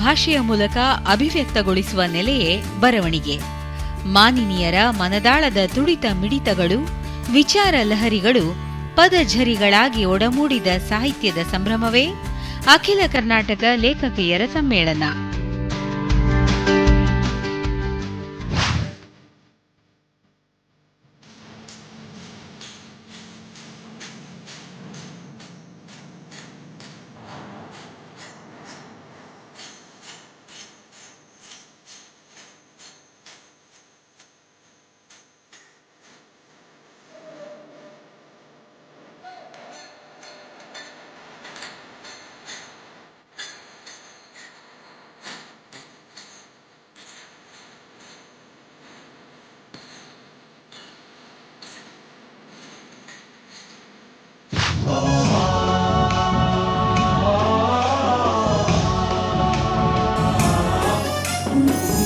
ಭಾಷೆಯ ಮೂಲಕ ಅಭಿವ್ಯಕ್ತಗೊಳಿಸುವ ನೆಲೆಯೇ ಬರವಣಿಗೆ. ಮಾನಿನಿಯರ ಮನದಾಳದ ತುಡಿತ ಮಿಡಿತಗಳು, ವಿಚಾರ ಲಹರಿಗಳು ಪದಝರಿಗಳಾಗಿ ಒಡಮೂಡಿದ ಸಾಹಿತ್ಯದ ಸಂಭ್ರಮವೇ ಅಖಿಲ ಕರ್ನಾಟಕ ಲೇಖಕಿಯರ ಸಮ್ಮೇಳನ.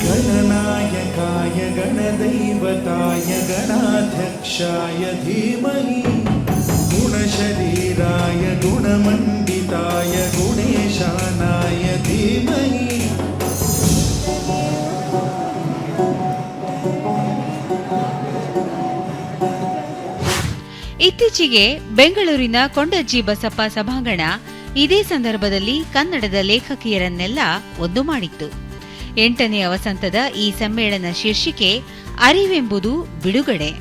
गणनायकाय गणदैवताय गणाध्यक्षाय धीमहि गुणशरीराय गुणमण्डिताय गुणेशानाय धीमहि. ಇತ್ತೀಚೆಗೆ ಬೆಂಗಳೂರಿನ ಕೊಂಡಜ್ಜಿ ಬಸಪ್ಪ ಸಭಾಂಗಣ ಇದೇ ಸಂದರ್ಭದಲ್ಲಿ ಕನ್ನಡದ ಲೇಖಕಿಯರನ್ನೆಲ್ಲ ಒಂದು ಮಾಡಿತ್ತು. 8ನೇ ವಸಂತದ ಈ ಸಮ್ಮೇಳನ ಶೀರ್ಷಿಕೆ ಅರಿವೆಂಬುದು ಬಿಡುಗಡೆ.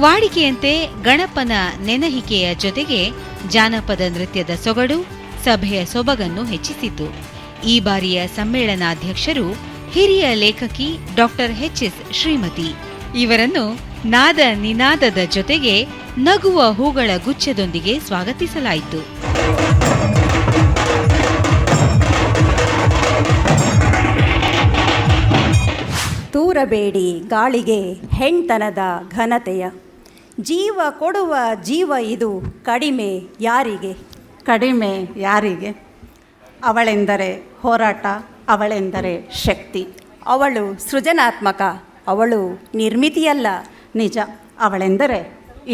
ವಾಡಿಕೆಯಂತೆ ಗಣಪನ ನೆನಹಿಕೆಯ ಜೊತೆಗೆ ಜಾನಪದ ನೃತ್ಯದ ಸೊಗಡು ಸಭೆಯ ಸೊಬಗನ್ನು ಹೆಚ್ಚಿಸಿತು. ಈ ಬಾರಿಯ ಸಮ್ಮೇಳನಾಧ್ಯಕ್ಷರು ಹಿರಿಯ ಲೇಖಕಿ ಡಾ ಎಚ್.ಎಸ್. ಶ್ರೀಮತಿ. ಇವರನ್ನು ನಾದ ನಿನಾದದ ಜೊತೆಗೆ ನಗುವ ಹೂಗಳ ಗುಚ್ಛದೊಂದಿಗೆ ಸ್ವಾಗತಿಸಲಾಯಿತು. ತೂರಬೇಡಿ ಗಾಳಿಗೆ ಹೆಣ್ತನದ ಘನತೆಯ, ಜೀವ ಕೊಡುವ ಜೀವ ಇದು ಕಡಿಮೆ ಯಾರಿಗೆ? ಕಡಿಮೆ ಯಾರಿಗೆ? ಅವಳೆಂದರೆ ಹೋರಾಟ, ಅವಳೆಂದರೆ ಶಕ್ತಿ, ಅವಳು ಸೃಜನಾತ್ಮಕ, ಅವಳು ನಿರ್ಮಿತಿಯಲ್ಲ. ನಿಜ, ಅವಳೆಂದರೆ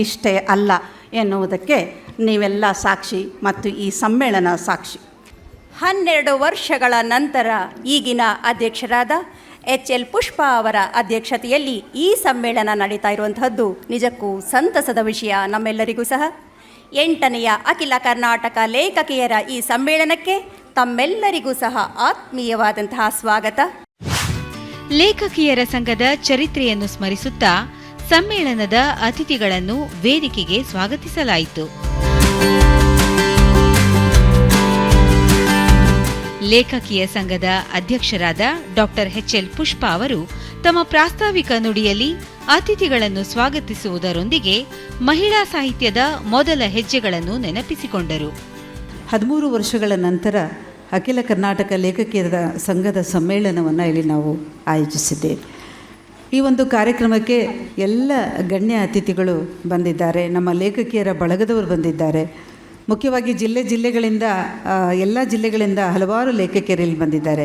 ಇಷ್ಟೇ ಅಲ್ಲ ಎನ್ನುವುದಕ್ಕೆ ನೀವೆಲ್ಲ ಸಾಕ್ಷಿ ಮತ್ತು ಈ ಸಮ್ಮೇಳನ ಸಾಕ್ಷಿ. 12 ವರ್ಷಗಳ ನಂತರ ಈಗಿನ ಅಧ್ಯಕ್ಷರಾದ ಎಚ್.ಎಲ್. ಪುಷ್ಪ ಅವರ ಅಧ್ಯಕ್ಷತೆಯಲ್ಲಿ ಈ ಸಮ್ಮೇಳನ ನಡೀತಾ ಇರುವಂತಹದ್ದು ನಿಜಕ್ಕೂ ಸಂತಸದ ವಿಷಯ ನಮ್ಮೆಲ್ಲರಿಗೂ ಸಹ. 8ನೇ ಅಖಿಲ ಕರ್ನಾಟಕ ಲೇಖಕಿಯರ ಈ ಸಮ್ಮೇಳನಕ್ಕೆ ತಮ್ಮೆಲ್ಲರಿಗೂ ಸಹ ಆತ್ಮೀಯವಾದಂತಹ ಸ್ವಾಗತ. ಲೇಖಕಿಯರ ಸಂಘದ ಚರಿತ್ರೆಯನ್ನು ಸ್ಮರಿಸುತ್ತಾ ಸಮ್ಮೇಳನದ ಅತಿಥಿಗಳನ್ನು ವೇದಿಕೆಗೆ ಸ್ವಾಗತಿಸಲಾಯಿತು. ಲೇಖಕಿಯ ಸಂಘದ ಅಧ್ಯಕ್ಷರಾದ ಡಾ ಎಚ್.ಎಲ್. ಪುಷ್ಪ ಅವರು ತಮ್ಮ ಪ್ರಾಸ್ತಾವಿಕ ನುಡಿಯಲ್ಲಿ ಅತಿಥಿಗಳನ್ನು ಸ್ವಾಗತಿಸುವುದರೊಂದಿಗೆ ಮಹಿಳಾ ಸಾಹಿತ್ಯದ ಮೊದಲ ಹೆಜ್ಜೆಗಳನ್ನು ನೆನಪಿಸಿಕೊಂಡರು. 13 ವರ್ಷಗಳ ನಂತರ ಅಖಿಲ ಕರ್ನಾಟಕ ಲೇಖಕಿಯರ ಸಂಘದ ಸಮ್ಮೇಳನವನ್ನು ಇಲ್ಲಿ ನಾವು ಆಯೋಜಿಸಿದ್ದೇವೆ. ಈ ಒಂದು ಕಾರ್ಯಕ್ರಮಕ್ಕೆ ಎಲ್ಲ ಗಣ್ಯ ಅತಿಥಿಗಳು ಬಂದಿದ್ದಾರೆ. ನಮ್ಮ ಲೇಖಕಿಯರ ಬಳಗದವರು ಬಂದಿದ್ದಾರೆ. ಮುಖ್ಯವಾಗಿ ಜಿಲ್ಲೆಗಳಿಂದ ಎಲ್ಲ ಜಿಲ್ಲೆಗಳಿಂದ ಹಲವಾರು ಲೇಖಕಿಯರು ಇಲ್ಲಿ ಬಂದಿದ್ದಾರೆ.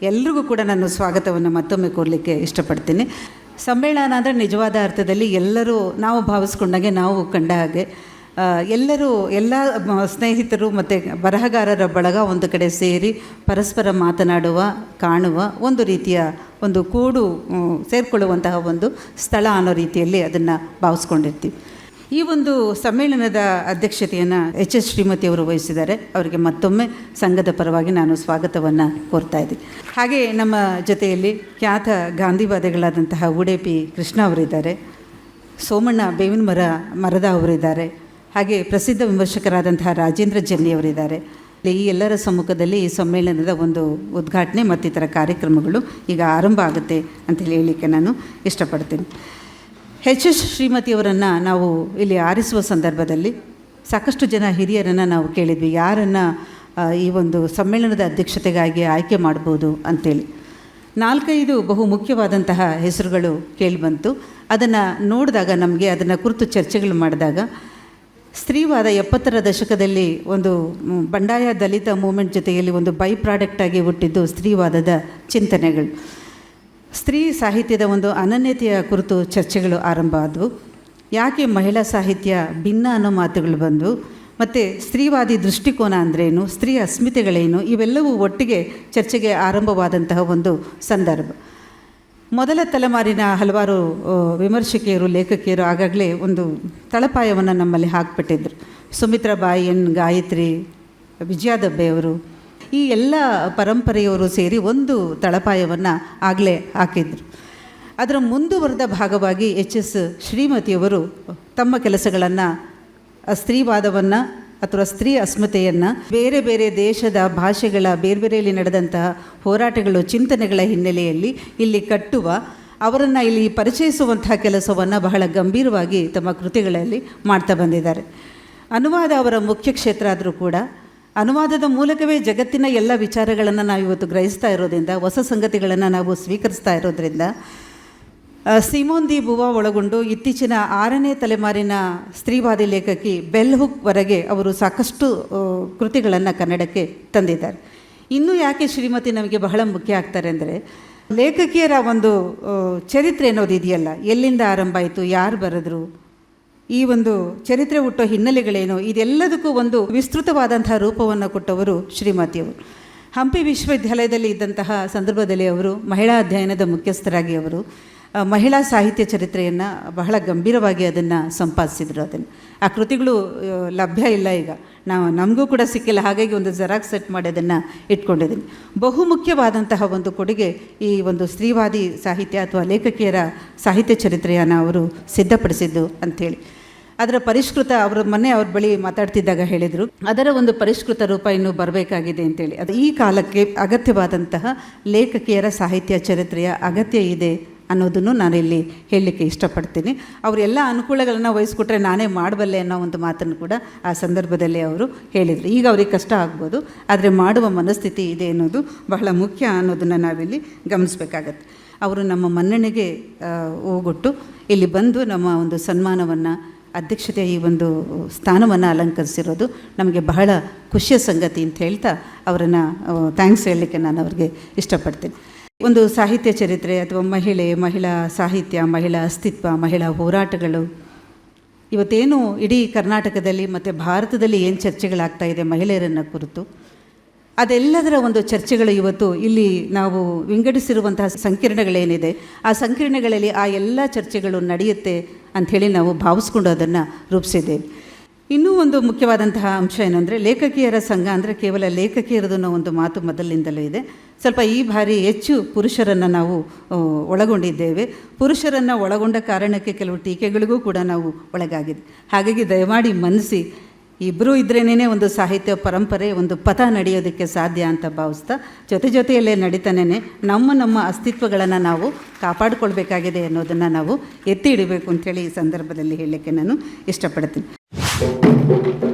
ಎಲ್ರಿಗೂ ಕೂಡ ನಾನು ಸ್ವಾಗತವನ್ನು ಮತ್ತೊಮ್ಮೆ ಕೋರಲಿಕ್ಕೆ ಇಷ್ಟಪಡ್ತೀನಿ. ಸಮ್ಮೇಳನ ಅಂದರೆ ನಿಜವಾದ ಅರ್ಥದಲ್ಲಿ ಎಲ್ಲರೂ ನಾವು ಭಾವಿಸ್ಕೊಂಡಾಗೆ, ನಾವು ಕಂಡ ಹಾಗೆ ಎಲ್ಲರೂ ಎಲ್ಲ ಸ್ನೇಹಿತರು ಮತ್ತು ಬರಹಗಾರರ ಬಳಗ ಒಂದು ಕಡೆ ಸೇರಿ ಪರಸ್ಪರ ಮಾತನಾಡುವ, ಕಾಣುವ ಒಂದು ರೀತಿಯ ಒಂದು ಕೂಡು ಸೇರಿಕೊಳ್ಳುವಂತಹ ಒಂದು ಸ್ಥಳ ಅನ್ನೋ ರೀತಿಯಲ್ಲಿ ಅದನ್ನು ಭಾವಿಸ್ಕೊಂಡಿರ್ತೀವಿ. ಈ ಒಂದು ಸಮ್ಮೇಳನದ ಅಧ್ಯಕ್ಷತೆಯನ್ನು ಎಚ್.ಎಸ್. ಶ್ರೀಮತಿಯವರು ವಹಿಸಿದ್ದಾರೆ. ಅವರಿಗೆ ಮತ್ತೊಮ್ಮೆ ಸಂಘದ ಪರವಾಗಿ ನಾನು ಸ್ವಾಗತವನ್ನು ಕೋರ್ತಾ ಇದ್ದೀನಿ. ಹಾಗೆ ನಮ್ಮ ಜೊತೆಯಲ್ಲಿ ಖ್ಯಾತ ಗಾಂಧಿವಾದಿಗಳಾದಂತಹ ಉಡುಪಿ ಕೃಷ್ಣ ಅವರಿದ್ದಾರೆ, ಸೋಮಣ್ಣ ಬೇವಿನ ಮರದ ಅವರಿದ್ದಾರೆ, ಹಾಗೆ ಪ್ರಸಿದ್ಧ ವಿಮರ್ಶಕರಾದಂತಹ ರಾಜೇಂದ್ರ ಜನ್ನಿಯವರಿದ್ದಾರೆ. ಈ ಎಲ್ಲರ ಸಮ್ಮುಖದಲ್ಲಿ ಈ ಸಮ್ಮೇಳನದ ಒಂದು ಉದ್ಘಾಟನೆ ಮತ್ತಿತರ ಕಾರ್ಯಕ್ರಮಗಳು ಈಗ ಆರಂಭ ಆಗುತ್ತೆ ಅಂತೇಳಿ ಹೇಳಲಿಕ್ಕೆ ನಾನು ಇಷ್ಟಪಡ್ತೀನಿ. ಎಚ್.ಎಸ್. ಶ್ರೀಮತಿಯವರನ್ನು ನಾವು ಇಲ್ಲಿ ಆರಿಸುವ ಸಂದರ್ಭದಲ್ಲಿ ಸಾಕಷ್ಟು ಜನ ಹಿರಿಯರನ್ನು ನಾವು ಕೇಳಿದ್ವಿ, ಯಾರನ್ನು ಈ ಒಂದು ಸಮ್ಮೇಳನದ ಅಧ್ಯಕ್ಷತೆಗಾಗಿ ಆಯ್ಕೆ ಮಾಡ್ಬೋದು ಅಂಥೇಳಿ. 4-5 ಬಹು ಮುಖ್ಯವಾದಂತಹ ಹೆಸರುಗಳು ಕೇಳಿಬಂತು. ಅದನ್ನು ನೋಡಿದಾಗ ನಮಗೆ ಅದನ್ನು ಕುರಿತು ಚರ್ಚೆಗಳು ಮಾಡಿದಾಗ ಸ್ತ್ರೀವಾದ 70ರ ದಶಕದಲ್ಲಿ ಒಂದು ಬಂಡಾಯ ದಲಿತ ಮೂಮೆಂಟ್ ಜೊತೆಯಲ್ಲಿ ಒಂದು ಬೈ ಪ್ರಾಡಕ್ಟಾಗಿ ಹುಟ್ಟಿದ್ದು ಸ್ತ್ರೀವಾದದ ಚಿಂತನೆಗಳು. ಸ್ತ್ರೀ ಸಾಹಿತ್ಯದ ಒಂದು ಅನನ್ಯತೆಯ ಕುರಿತು ಚರ್ಚೆಗಳು ಆರಂಭ ಆದವು. ಯಾಕೆ ಮಹಿಳಾ ಸಾಹಿತ್ಯ ಭಿನ್ನ ಅನ್ನೋ ಮಾತುಗಳು ಬಂದು, ಮತ್ತು ಸ್ತ್ರೀವಾದಿ ದೃಷ್ಟಿಕೋನ ಅಂದ್ರೇನು, ಸ್ತ್ರೀ ಅಸ್ಮಿತೆಗಳೇನು, ಇವೆಲ್ಲವೂ ಒಟ್ಟಿಗೆ ಚರ್ಚೆಗೆ ಆರಂಭವಾದಂತಹ ಒಂದು ಸಂದರ್ಭ. ಮೊದಲ ತಲೆಮಾರಿನ ಹಲವಾರು ವಿಮರ್ಶಕಿಯರು, ಲೇಖಕಿಯರು ಆಗಾಗಲೇ ಒಂದು ತಳಪಾಯವನ್ನು ನಮ್ಮಲ್ಲಿ ಹಾಕಿಬಿಟ್ಟಿದ್ರು. ಸುಮಿತ್ರಾ ಬಾಯಿ ಎನ್, ಗಾಯತ್ರಿ, ವಿಜಯ ದಬ್ಬೆಯವರು, ಈ ಎಲ್ಲ ಪರಂಪರೆಯವರು ಸೇರಿ ಒಂದು ತಳಪಾಯವನ್ನು ಆಗಲೇ ಹಾಕಿದ್ರು. ಅದರ ಮುಂದುವರೆದ ಭಾಗವಾಗಿ ಎಚ್.ಎಸ್. ಶ್ರೀಮತಿಯವರು ತಮ್ಮ ಕೆಲಸಗಳನ್ನು ಸ್ತ್ರೀವಾದವನ್ನು ಅಥವಾ ಸ್ತ್ರೀ ಅಸ್ಮಿತೆಯನ್ನು ಬೇರೆ ಬೇರೆ ದೇಶದ ಭಾಷೆಗಳ ಬೇರೆ ಬೇರೆಯಲ್ಲಿ ನಡೆದಂತಹ ಹೋರಾಟಗಳು, ಚಿಂತನೆಗಳ ಹಿನ್ನೆಲೆಯಲ್ಲಿ ಇಲ್ಲಿ ಕಟ್ಟುವ, ಅವರನ್ನು ಇಲ್ಲಿ ಪರಿಚಯಿಸುವಂತಹ ಕೆಲಸವನ್ನು ಬಹಳ ಗಂಭೀರವಾಗಿ ತಮ್ಮ ಕೃತಿಗಳಲ್ಲಿ ಮಾಡ್ತಾ ಬಂದಿದ್ದಾರೆ. ಅನುವಾದ ಅವರ ಮುಖ್ಯ ಕ್ಷೇತ್ರ ಆದರೂ ಕೂಡ ಅನುವಾದದ ಮೂಲಕವೇ ಜಗತ್ತಿನ ಎಲ್ಲ ವಿಚಾರಗಳನ್ನು ನಾವು ಇವತ್ತು ಗ್ರಹಿಸ್ತಾ ಇರೋದ್ರಿಂದ, ಹೊಸ ಸಂಗತಿಗಳನ್ನು ನಾವು ಸ್ವೀಕರಿಸ್ತಾ ಇರೋದ್ರಿಂದ, ಸಿಮೋನ್ ದಿ ಬುವಾ ಒಳಗೊಂಡು ಇತ್ತೀಚಿನ 6ನೇ ತಲೆಮಾರಿನ ಸ್ತ್ರೀವಾದಿ ಲೇಖಕಿ ಬೆಲ್ ಹುಕ್ವರೆಗೆ ಅವರು ಸಾಕಷ್ಟು ಕೃತಿಗಳನ್ನು ಕನ್ನಡಕ್ಕೆ ತಂದಿದ್ದಾರೆ. ಇನ್ನೂ ಯಾಕೆ ಶ್ರೀಮತಿ ನಮಗೆ ಬಹಳ ಮುಖ್ಯ ಆಗ್ತಾರೆ ಅಂದರೆ, ಲೇಖಕಿಯರ ಒಂದು ಚರಿತ್ರೆ ಅನ್ನೋದು ಇದೆಯಲ್ಲ, ಎಲ್ಲಿಂದ ಆರಂಭ ಆಯಿತು, ಯಾರು ಬರೆದ್ರು, ಈ ಒಂದು ಚರಿತ್ರೆ ಹುಟ್ಟೋ ಹಿನ್ನೆಲೆಗಳೇನು, ಇದೆಲ್ಲದಕ್ಕೂ ಒಂದು ವಿಸ್ತೃತವಾದಂತಹ ರೂಪವನ್ನು ಕೊಟ್ಟವರು ಶ್ರೀಮತಿಯವರು. ಹಂಪಿ ವಿಶ್ವವಿದ್ಯಾಲಯದಲ್ಲಿ ಇದ್ದಂತಹ ಸಂದರ್ಭದಲ್ಲಿ ಅವರು ಮಹಿಳಾ ಅಧ್ಯಯನದ ಮುಖ್ಯಸ್ಥರಾಗಿ ಅವರು ಮಹಿಳಾ ಸಾಹಿತ್ಯ ಚರಿತ್ರೆಯನ್ನು ಬಹಳ ಗಂಭೀರವಾಗಿ ಅದನ್ನು ಸಂಪಾದಿಸಿದರು. ಆ ಕೃತಿಗಳು ಲಭ್ಯ ಇಲ್ಲ ಈಗ, ನಮಗೂ ಕೂಡ ಸಿಕ್ಕಿಲ್ಲ. ಹಾಗಾಗಿ ಒಂದು ಜೆರಾಕ್ಸ್ ಸೆಟ್ ಮಾಡಿ ಅದನ್ನು ಇಟ್ಕೊಂಡಿದ್ದೀನಿ. ಬಹುಮುಖ್ಯವಾದಂತಹ ಒಂದು ಕೊಡುಗೆ ಈ ಒಂದು ಸ್ತ್ರೀವಾದಿ ಸಾಹಿತ್ಯ ಅಥವಾ ಲೇಖಕಿಯರ ಸಾಹಿತ್ಯ ಚರಿತ್ರೆಯನ್ನು ಅವರು ಸಿದ್ಧಪಡಿಸಿದ್ದು ಅಂಥೇಳಿ. ಅದರ ಪರಿಷ್ಕೃತ, ಅವರು ಮೊನ್ನೆ ಅವ್ರ ಬಳಿ ಮಾತಾಡ್ತಿದ್ದಾಗ ಹೇಳಿದರು, ಅದರ ಒಂದು ಪರಿಷ್ಕೃತ ರೂಪ ಇನ್ನೂ ಬರಬೇಕಾಗಿದೆ ಅಂತೇಳಿ. ಅದು ಈ ಕಾಲಕ್ಕೆ ಅಗತ್ಯವಾದಂತಹ ಲೇಖಕಿಯರ ಸಾಹಿತ್ಯ ಚರಿತ್ರೆಯ ಅಗತ್ಯ ಇದೆ ಅನ್ನೋದನ್ನು ನಾನಿಲ್ಲಿ ಹೇಳಲಿಕ್ಕೆ ಇಷ್ಟಪಡ್ತೀನಿ. ಅವರೆಲ್ಲ ಅನುಕೂಲಗಳನ್ನು ವಹಿಸ್ಕೊಟ್ರೆ ನಾನೇ ಮಾಡಬಲ್ಲೆ ಅನ್ನೋ ಒಂದು ಮಾತನ್ನು ಕೂಡ ಆ ಸಂದರ್ಭದಲ್ಲಿ ಅವರು ಹೇಳಿದರು. ಈಗ ಅವ್ರಿಗೆ ಕಷ್ಟ ಆಗ್ಬೋದು, ಆದರೆ ಮಾಡುವ ಮನಸ್ಥಿತಿ ಇದೆ ಅನ್ನೋದು ಬಹಳ ಮುಖ್ಯ ಅನ್ನೋದನ್ನು ನಾವಿಲ್ಲಿ ಗಮನಿಸಬೇಕಾಗತ್ತೆ. ಅವರು ನಮ್ಮ ಮನ್ನಣೆಗೆ ಹೋಗೊಟ್ಟು ಇಲ್ಲಿ ಬಂದು ನಮ್ಮ ಒಂದು ಸನ್ಮಾನವನ್ನು, ಅಧ್ಯಕ್ಷತೆಯ ಈ ಒಂದು ಸ್ಥಾನವನ್ನು ಅಲಂಕರಿಸಿರೋದು ನಮಗೆ ಬಹಳ ಖುಷಿಯ ಸಂಗತಿ ಅಂತ ಹೇಳ್ತಾ ಅವರನ್ನು ಥ್ಯಾಂಕ್ಸ್ ಹೇಳಲಿಕ್ಕೆ ನಾನು ಅವ್ರಿಗೆ ಇಷ್ಟಪಡ್ತೀನಿ. ಒಂದು ಸಾಹಿತ್ಯ ಚರಿತ್ರೆ ಅಥವಾ ಮಹಿಳಾ ಸಾಹಿತ್ಯ, ಮಹಿಳಾ ಅಸ್ತಿತ್ವ, ಮಹಿಳಾ ಹೋರಾಟಗಳು, ಇವತ್ತೇನು ಇಡೀ ಕರ್ನಾಟಕದಲ್ಲಿ ಮತ್ತು ಭಾರತದಲ್ಲಿ ಏನು ಚರ್ಚೆಗಳಾಗ್ತಾ ಇದೆ ಮಹಿಳೆಯರನ್ನು ಕುರಿತು, ಅದೆಲ್ಲದರ ಒಂದು ಚರ್ಚೆಗಳು ಇವತ್ತು ಇಲ್ಲಿ ನಾವು ವಿಂಗಡಿಸಿರುವಂತಹ ಸಂಕಿರಣಗಳೇನಿದೆ, ಆ ಸಂಕಿರಣಗಳಲ್ಲಿ ಆ ಎಲ್ಲ ಚರ್ಚೆಗಳು ನಡೆಯುತ್ತೆ ಅಂಥೇಳಿ ನಾವು ಭಾವಿಸ್ಕೊಂಡು ಅದನ್ನು ರೂಪಿಸಿದ್ದೇವೆ. ಇನ್ನೂ ಒಂದು ಮುಖ್ಯವಾದಂತಹ ಅಂಶ ಏನಂದರೆ, ಲೇಖಕಿಯರ ಸಂಘ ಅಂದರೆ ಕೇವಲ ಲೇಖಕಿಯರದು ಅನ್ನೋ ಒಂದು ಮಾತು ಮೊದಲಿನಿಂದಲೂ ಇದೆ. ಸ್ವಲ್ಪ ಈ ಬಾರಿ ಹೆಚ್ಚು ಪುರುಷರನ್ನು ನಾವು ಒಳಗೊಂಡಿದ್ದೇವೆ. ಪುರುಷರನ್ನು ಒಳಗೊಂಡ ಕಾರಣಕ್ಕೆ ಕೆಲವು ಟೀಕೆಗಳಿಗೂ ಕೂಡ ನಾವು ಒಳಗಾಗಿದೆ. ಹಾಗಾಗಿ ದಯಮಾಡಿ ಮನಸ್ಸಿ, ಇಬ್ಬರೂ ಇದ್ರೇನೇ ಒಂದು ಸಾಹಿತ್ಯ ಪರಂಪರೆ, ಒಂದು ಪಥ ನಡೆಯೋದಕ್ಕೆ ಸಾಧ್ಯ ಅಂತ ಭಾವಿಸ್ತಾ, ಜೊತೆಯಲ್ಲೇ ನಡೀತಾನೇ ನಮ್ಮ ಅಸ್ತಿತ್ವಗಳನ್ನು ನಾವು ಕಾಪಾಡಿಕೊಳ್ಬೇಕಾಗಿದೆ ಅನ್ನೋದನ್ನು ನಾವು ಎತ್ತಿ ಹಿಡಿಬೇಕು ಅಂಥೇಳಿ ಈ ಸಂದರ್ಭದಲ್ಲಿ ಹೇಳಲಿಕ್ಕೆ ನಾನು ಇಷ್ಟಪಡ್ತೀನಿ.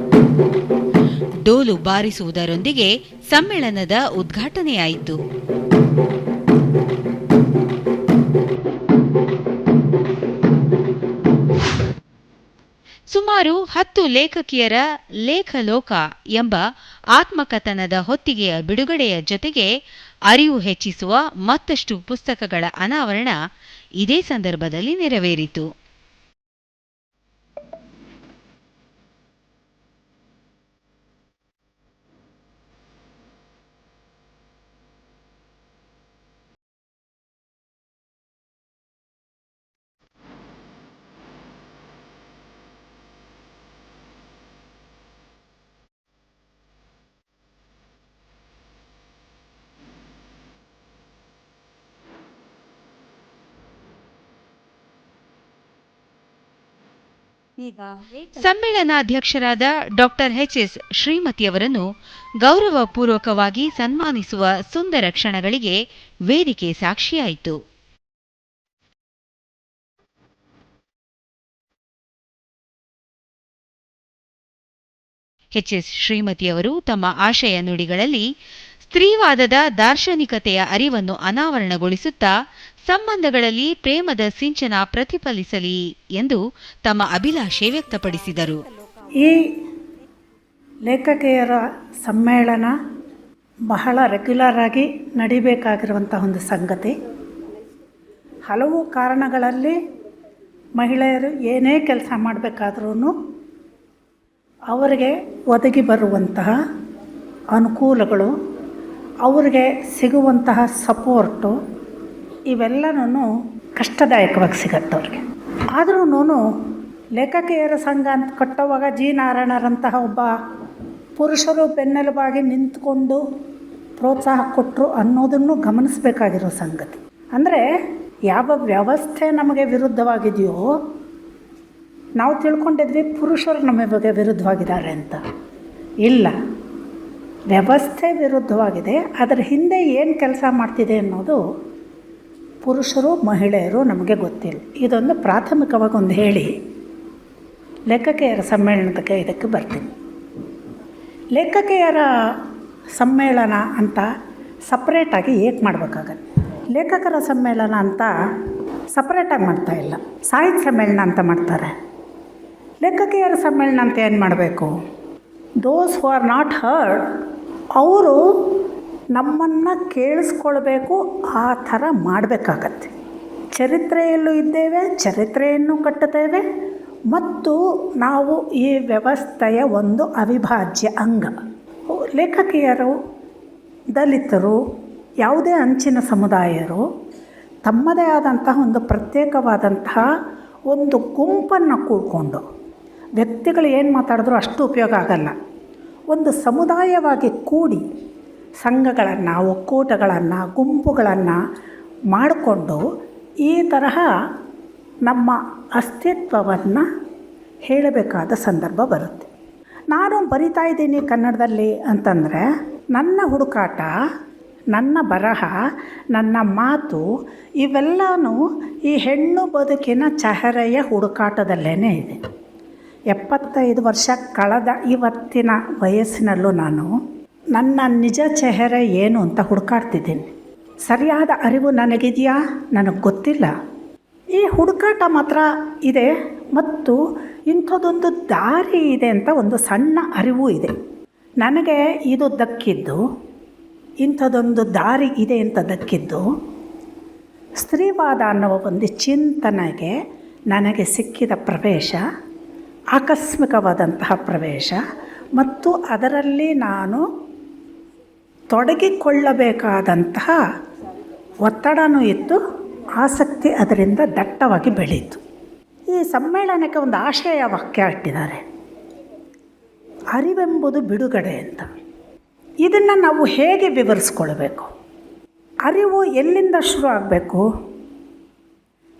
ಡೋಲು ಬಾರಿಸುವುದರೊಂದಿಗೆ ಸಮ್ಮೇಳನದ ಉದ್ಘಾಟನೆಯಾಯಿತು. ಸುಮಾರು 10 ಲೇಖಕಿಯರ ಲೇಖಲೋಕ ಎಂಬ ಆತ್ಮಕಥನದ ಹೊತ್ತಿಗೆಯ ಬಿಡುಗಡೆಯ ಜೊತೆಗೆ ಅರಿವು ಹೆಚ್ಚಿಸುವ ಮತ್ತಷ್ಟು ಪುಸ್ತಕಗಳ ಅನಾವರಣ ಇದೇ ಸಂದರ್ಭದಲ್ಲಿ ನೆರವೇರಿತು. ಸಮ್ಮೇಳನಾಧ್ಯಕ್ಷರಾದ ಡಾಕ್ಟರ್ ಎಚ್.ಎಸ್. ಶ್ರೀಮತಿಯವರನ್ನು ಗೌರವಪೂರ್ವಕವಾಗಿ ಸನ್ಮಾನಿಸುವ ಸುಂದರ ಕ್ಷಣಗಳಿಗೆ ವೇದಿಕೆ ಸಾಕ್ಷಿಯಾಯಿತು. ಎಚ್.ಎಸ್. ಶ್ರೀಮತಿಯವರು ತಮ್ಮ ಆಶಯ ನುಡಿಗಳಲ್ಲಿ ಸ್ತ್ರೀವಾದದ ದಾರ್ಶನಿಕತೆಯ ಅರಿವನ್ನು ಅನಾವರಣಗೊಳಿಸುತ್ತಾ ಸಂಬಂಧಗಳಲ್ಲಿ ಪ್ರೇಮದ ಸಿಂಚನ ಪ್ರತಿಫಲಿಸಲಿ ಎಂದು ತಮ್ಮ ಅಭಿಲಾಷೆ ವ್ಯಕ್ತಪಡಿಸಿದರು. ಈ ಲೇಖಕಿಯರ ಸಮ್ಮೇಳನ ಬಹಳ ರೆಗ್ಯುಲರ್ ಆಗಿ ನಡಿಬೇಕಾಗಿರುವಂಥ ಒಂದು ಸಂಗತಿ. ಹಲವು ಕಾರಣಗಳಲ್ಲಿ ಮಹಿಳೆಯರು ಏನೇ ಕೆಲಸ ಮಾಡಬೇಕಾದ್ರೂ ಅವರಿಗೆ ಒದಗಿ ಬರುವಂತಹ ಅನುಕೂಲಗಳು, ಅವರಿಗೆ ಸಿಗುವಂತಹ ಸಪೋರ್ಟು ಇವೆಲ್ಲನೂ ಕಷ್ಟದಾಯಕವಾಗಿ ಸಿಗತ್ತೆ ಅವ್ರಿಗೆ. ಆದ್ರೂ ಲೇಖಕಿಯರ ಸಂಘ ಅಂತ ಕಟ್ಟುವಾಗ ಜಿ ನಾರಾಯಣರಂತಹ ಒಬ್ಬ ಪುರುಷರು ಬೆನ್ನೆಲುಬಾಗಿ ನಿಂತ್ಕೊಂಡು ಪ್ರೋತ್ಸಾಹ ಕೊಟ್ಟರು ಅನ್ನೋದನ್ನು ಗಮನಿಸಬೇಕಾಗಿರೋ ಸಂಗತಿ. ಅಂದರೆ ಯಾವ ವ್ಯವಸ್ಥೆ ನಮಗೆ ವಿರುದ್ಧವಾಗಿದೆಯೋ ನಾವು ತಿಳ್ಕೊಂಡಿದ್ವಿ ಪುರುಷರು ನಮಗೆ ವಿರುದ್ಧವಾಗಿದ್ದಾರೆ ಅಂತ. ಇಲ್ಲ, ವ್ಯವಸ್ಥೆ ವಿರುದ್ಧವಾಗಿದೆ. ಅದರ ಹಿಂದೆ ಏನು ಕೆಲಸ ಮಾಡ್ತಿದೆ ಅನ್ನೋದು ಪುರುಷರು ಮಹಿಳೆಯರು ನಮಗೆ ಗೊತ್ತಿಲ್ಲ. ಇದೊಂದು ಪ್ರಾಥಮಿಕವಾಗಿ ಒಂದು ಹೇಳಿ ಲೇಖಕಿಯರ ಸಮ್ಮೇಳನಕ್ಕೆ ಇದಕ್ಕೆ ಬರ್ತೀನಿ. ಲೇಖಕಿಯರ ಸಮ್ಮೇಳನ ಅಂತ ಸಪ್ರೇಟಾಗಿ ಏಕೆ ಮಾಡಬೇಕಾಗತ್ತೆ? ಲೇಖಕರ ಸಮ್ಮೇಳನ ಅಂತ ಸಪ್ರೇಟಾಗಿ ಮಾಡ್ತಾಯಿಲ್ಲ, ಸಾಹಿತ್ಯ ಸಮ್ಮೇಳನ ಅಂತ ಮಾಡ್ತಾರೆ. ಲೇಖಕಿಯರ ಸಮ್ಮೇಳನ ಅಂತ ಏನು ಮಾಡಬೇಕು? ದೋಸ್ ಹೂ ಆರ್ ನಾಟ್ ಹರ್ಡ್ ಅವರು ನಮ್ಮನ್ನು ಕೇಳಿಸ್ಕೊಳ್ಬೇಕು, ಆ ಥರ ಮಾಡಬೇಕಾಗತ್ತೆ. ಚರಿತ್ರೆಯಲ್ಲೂ ಇದ್ದೇವೆ, ಚರಿತ್ರೆಯನ್ನು ಕಟ್ಟುತ್ತೇವೆ ಮತ್ತು ನಾವು ಈ ವ್ಯವಸ್ಥೆಯ ಒಂದು ಅವಿಭಾಜ್ಯ ಅಂಗ. ಲೇಖಕಿಯರು, ದಲಿತರು, ಯಾವುದೇ ಅಂಚಿನ ಸಮುದಾಯರು ತಮ್ಮದೇ ಆದಂತಹ ಒಂದು ಪ್ರತ್ಯೇಕವಾದಂತಹ ಒಂದು ಗುಂಪನ್ನು ಕೂಡಿಕೊಂಡು, ವ್ಯಕ್ತಿಗಳು ಏನು ಮಾತಾಡಿದ್ರೂ ಅಷ್ಟು ಉಪಯೋಗ ಆಗಲ್ಲ, ಒಂದು ಸಮುದಾಯವಾಗಿ ಕೂಡಿ ಸಂಘಗಳನ್ನು, ಒಕ್ಕೂಟಗಳನ್ನು, ಗುಂಪುಗಳನ್ನು ಮಾಡಿಕೊಂಡು ಈ ತರಹ ನಮ್ಮ ಅಸ್ತಿತ್ವವನ್ನು ಹೇಳಬೇಕಾದ ಸಂದರ್ಭ ಬರುತ್ತೆ. ನಾನು ಬರಿತಾ ಇದ್ದೀನಿ ಕನ್ನಡದಲ್ಲಿ ಅಂತಂದರೆ ನನ್ನ ಹುಡುಕಾಟ, ನನ್ನ ಬರಹ, ನನ್ನ ಮಾತು ಇವೆಲ್ಲವೂ ಈ ಹೆಣ್ಣು ಬದುಕಿನ ಚಹರೆಯ ಹುಡುಕಾಟದಲ್ಲೇ ಇದೆ. 75 ವರ್ಷ ಕಳೆದ ಇವತ್ತಿನ ವಯಸ್ಸಿನಲ್ಲೂ ನಾನು ನನ್ನ ನಿಜ ಚೆಹರೆ ಏನು ಅಂತ ಹುಡುಕಾಡ್ತಿದ್ದೀನಿ. ಸರಿಯಾದ ಅರಿವು ನನಗಿದೆಯಾ? ನನಗೆ ಗೊತ್ತಿಲ್ಲ. ಈ ಹುಡುಕಾಟ ಮಾತ್ರ ಇದೆ ಮತ್ತು ಇಂಥದ್ದೊಂದು ದಾರಿ ಇದೆ ಅಂತ ಒಂದು ಸಣ್ಣ ಅರಿವು ಇದೆ. ನನಗೆ ಇದು ದಕ್ಕಿದ್ದು, ಇಂಥದ್ದೊಂದು ದಾರಿ ಇದೆ ಅಂತ ದಕ್ಕಿದ್ದು ಸ್ತ್ರೀವಾದ ಅನ್ನುವ ಒಂದು ಚಿಂತನೆಗೆ ನನಗೆ ಸಿಕ್ಕಿದ ಪ್ರವೇಶ, ಆಕಸ್ಮಿಕವಾದಂತಹ ಪ್ರವೇಶ ಮತ್ತು ಅದರಲ್ಲಿ ನಾನು ತೊಡಗಿಕೊಳ್ಳಬೇಕಾದಂತಹ ಒತ್ತಡನೂ ಇತ್ತು, ಆಸಕ್ತಿ ಅದರಿಂದ ದಟ್ಟವಾಗಿ ಬೆಳೀತು. ಈ ಸಮ್ಮೇಳನಕ್ಕೆ ಒಂದು ಆಶಯ ವಾಕ್ಯ ಇಟ್ಟಿದ್ದಾರೆ, ಅರಿವೆಂಬುದು ಬಿಡುಗಡೆ ಅಂತ. ಇದನ್ನು ನಾವು ಹೇಗೆ ವಿವರಿಸ್ಕೊಳ್ಬೇಕು? ಅರಿವು ಎಲ್ಲಿಂದ ಶುರು ಆಗಬೇಕು?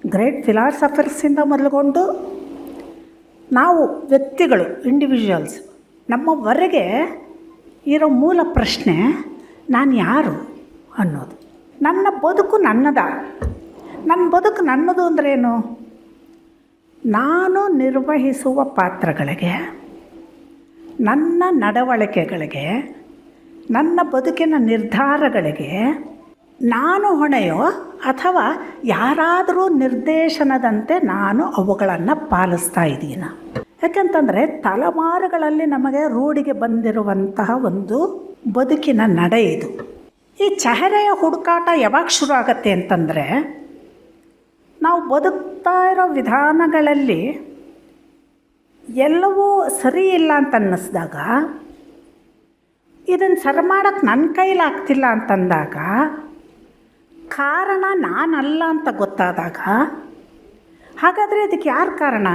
ಗ್ರೇಟ್ ಫಿಲಾಸಫರ್ಸಿಂದ ಮೊದಲುಗೊಂಡು ನಾವು ವ್ಯಕ್ತಿಗಳು, ಇಂಡಿವಿಜುವಲ್ಸ್, ನಮ್ಮವರೆಗೆ ಇರೋ ಮೂಲ ಪ್ರಶ್ನೆ ನಾನು ಯಾರು ಅನ್ನೋದು. ನನ್ನ ಬದುಕು ನನ್ನದ. ನನ್ನ ಬದುಕು ನನ್ನದು ಅಂದ್ರೇನು? ನಾನು ನಿರ್ವಹಿಸುವ ಪಾತ್ರಗಳಿಗೆ, ನನ್ನ ನಡವಳಿಕೆಗಳಿಗೆ, ನನ್ನ ಬದುಕಿನ ನಿರ್ಧಾರಗಳಿಗೆ ನಾನು ಹೊಣೆಯೋ ಅಥವಾ ಯಾರಾದರೂ ನಿರ್ದೇಶನದಂತೆ ನಾನು ಅವುಗಳನ್ನು ಪಾಲಿಸ್ತಾ ಇದ್ದೀನ? ಯಾಕೆಂತಂದರೆ ತಲೆಮಾರುಗಳಲ್ಲಿ ನಮಗೆ ರೂಢಿಗೆ ಬಂದಿರುವಂತಹ ಒಂದು ಬದುಕಿನ ನಡೆ ಇದು. ಈ ಚಹರೆಯ ಹುಡುಕಾಟ ಯಾವಾಗ ಶುರು ಆಗತ್ತೆ ಅಂತಂದರೆ, ನಾವು ಬದುಕ್ತಾ ಇರೋ ವಿಧಾನಗಳಲ್ಲಿ ಎಲ್ಲವೂ ಸರಿ ಇಲ್ಲ ಅಂತ ಅನ್ನಿಸ್ದಾಗ, ಇದನ್ನು ಸರಿ ಮಾಡೋಕ್ಕೆ ನನ್ನ ಕೈಲಾಗ್ತಿಲ್ಲ ಅಂತಂದಾಗ, ಕಾರಣ ನಾನಲ್ಲ ಅಂತ ಗೊತ್ತಾದಾಗ, ಹಾಗಾದರೆ ಇದಕ್ಕೆ ಯಾರು ಕಾರಣ?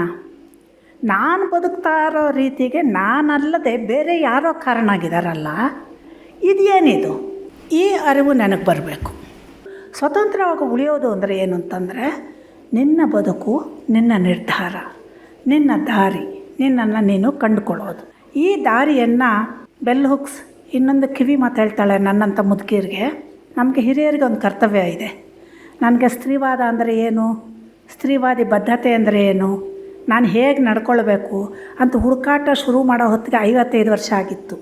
ನಾನು ಬದುಕ್ತಾ ಇರೋ ರೀತಿಗೆ ನಾನಲ್ಲದೆ ಬೇರೆ ಯಾರೋ ಕಾರಣ ಆಗಿದಾರಲ್ಲ, ಇದೇನಿದು? ಈ ಅರಿವು ನನಗೆ ಬರಬೇಕು. ಸ್ವತಂತ್ರವಾಗಿ ಉಳಿಯೋದು ಅಂದರೆ ಏನು ಅಂತಂದರೆ, ನಿನ್ನ ಬದುಕು, ನಿನ್ನ ನಿರ್ಧಾರ, ನಿನ್ನ ದಾರಿ, ನಿನ್ನನ್ನು ನೀನು ಕಂಡುಕೊಳ್ಳೋದು. ಈ ದಾರಿಯನ್ನು ಬೆಲ್ ಹುಕ್ಸ್ ಇನ್ನೊಂದು ಕಿವಿ ಮಾತು ಹೇಳ್ತಾಳೆ ನನ್ನಂಥ ಮುದುಕಿಯರಿಗೆ. ನಮಗೆ ಹಿರಿಯರಿಗೆ ಒಂದು ಕರ್ತವ್ಯ ಇದೆ. ನನಗೆ ಸ್ತ್ರೀವಾದ ಅಂದರೆ ಏನು, ಸ್ತ್ರೀವಾದಿ ಬದ್ಧತೆ ಅಂದರೆ ಏನು, ನಾನು ಹೇಗೆ ನಡ್ಕೊಳ್ಬೇಕು ಅಂತ ಹುಡುಕಾಟ ಶುರು ಮಾಡೋ ಹೊತ್ತಿಗೆ 55 ವರ್ಷ ಆಗಿತ್ತು.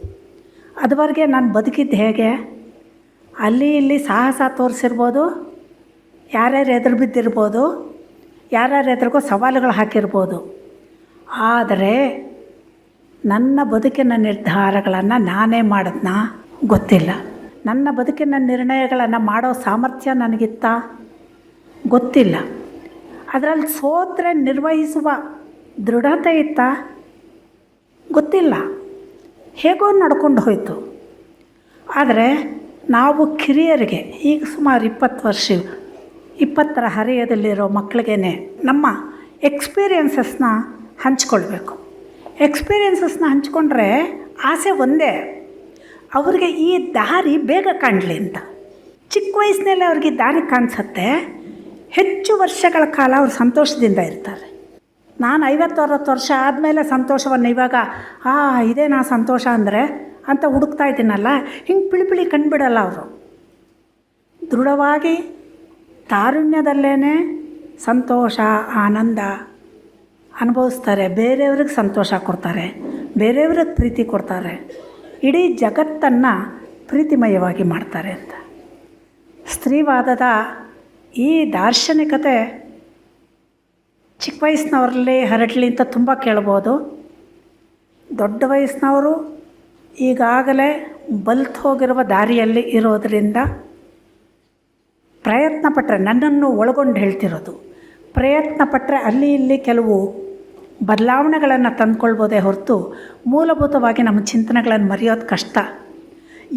ಅದುವರೆಗೆ ನಾನು ಬದುಕಿದ್ದು ಹೇಗೆ? ಅಲ್ಲಿ ಇಲ್ಲಿ ಸಾಹಸ ತೋರಿಸಿರ್ಬೋದು, ಯಾರ್ಯಾರು ಎದುರು ಬಿದ್ದಿರ್ಬೋದು, ಯಾರ್ಯಾರ ಎದುರಿಗೋ ಸವಾಲುಗಳು ಹಾಕಿರ್ಬೋದು. ಆದರೆ ನನ್ನ ಬದುಕಿನ ನಿರ್ಧಾರಗಳನ್ನು ನಾನೇ ಮಾಡಿದ್ನ ಗೊತ್ತಿಲ್ಲ. ನನ್ನ ಬದುಕಿನ ನಿರ್ಣಯಗಳನ್ನು ಮಾಡೋ ಸಾಮರ್ಥ್ಯ ನನಗಿತ್ತ ಗೊತ್ತಿಲ್ಲ. ಅದರಲ್ಲಿ ಸೋತ್ರೆ ನಿರ್ವಹಿಸುವ ದೃಢತೆ ಇತ್ತ ಗೊತ್ತಿಲ್ಲ, ಹೇಗೋ ನಡ್ಕೊಂಡು ಹೋಯಿತು. ಆದರೆ ನಾವು ಕಿರಿಯರಿಗೆ ಈಗ ಸುಮಾರು 20ರ ಹರೆಯದಲ್ಲಿರೋ ಮಕ್ಕಳಿಗೇ ನಮ್ಮ ಎಕ್ಸ್ಪೀರಿಯನ್ಸಸ್ನ ಹಂಚ್ಕೊಳ್ಬೇಕು. ಎಕ್ಸ್ಪೀರಿಯನ್ಸಸ್ನ ಹಂಚ್ಕೊಂಡ್ರೆ ಆಸೆ ಒಂದೇ, ಅವ್ರಿಗೆ ಈ ದಾರಿ ಬೇಗ ಕಾಣಲಿ ಅಂತ. ಚಿಕ್ಕ ವಯಸ್ಸಿನಲ್ಲೇ ಅವ್ರಿಗೆ ದಾರಿ ಕಾಣಿಸುತ್ತೆ, ಹೆಚ್ಚು ವರ್ಷಗಳ ಕಾಲ ಅವ್ರು ಸಂತೋಷದಿಂದ ಇರ್ತಾರೆ. ನಾನು 50-60 ವರ್ಷ ಆದಮೇಲೆ ಸಂತೋಷವನ್ನು ಇವಾಗ ಇದೇ ನಾ ಸಂತೋಷ ಅಂದರೆ ಅಂತ ಹುಡುಕ್ತಾ ಇದ್ದೀನಲ್ಲ, ಹಿಂಗೆ ಪಿಳಿ ಕಂಡುಬಿಡಲ್ಲ. ಅವರು ದೃಢವಾಗಿ ತಾರುಣ್ಯದಲ್ಲೇ ಸಂತೋಷ ಆನಂದ ಅನುಭವಿಸ್ತಾರೆ, ಬೇರೆಯವ್ರಿಗೆ ಸಂತೋಷ ಕೊಡ್ತಾರೆ, ಬೇರೆಯವ್ರಿಗೆ ಪ್ರೀತಿ ಕೊಡ್ತಾರೆ, ಇಡೀ ಜಗತ್ತನ್ನು ಪ್ರೀತಿಮಯವಾಗಿ ಮಾಡ್ತಾರೆ ಅಂತ. ಸ್ತ್ರೀವಾದದ ಈ ದಾರ್ಶನಿಕತೆ ಚಿಕ್ಕ ವಯಸ್ಸಿನವರಲ್ಲಿ ಹರಡಲಿ ಅಂತ ತುಂಬ ಕೇಳ್ಬೋದು. ದೊಡ್ಡ ವಯಸ್ಸಿನವರು ಈಗಾಗಲೇ ಬಲ್ತು ಹೋಗಿರುವ ದಾರಿಯಲ್ಲಿ ಇರೋದರಿಂದ ಪ್ರಯತ್ನ ಪಟ್ಟರೆ, ನನ್ನನ್ನು ಒಳಗೊಂಡು ಹೇಳ್ತಿರೋದು, ಪ್ರಯತ್ನ ಪಟ್ಟರೆ ಅಲ್ಲಿ ಇಲ್ಲಿ ಕೆಲವು ಬದಲಾವಣೆಗಳನ್ನು ತಂದುಕೊಳ್ಬೋದೇ ಹೊರತು ಮೂಲಭೂತವಾಗಿ ನಮ್ಮ ಚಿಂತನೆಗಳನ್ನು ಮರೆಯೋದು ಕಷ್ಟ.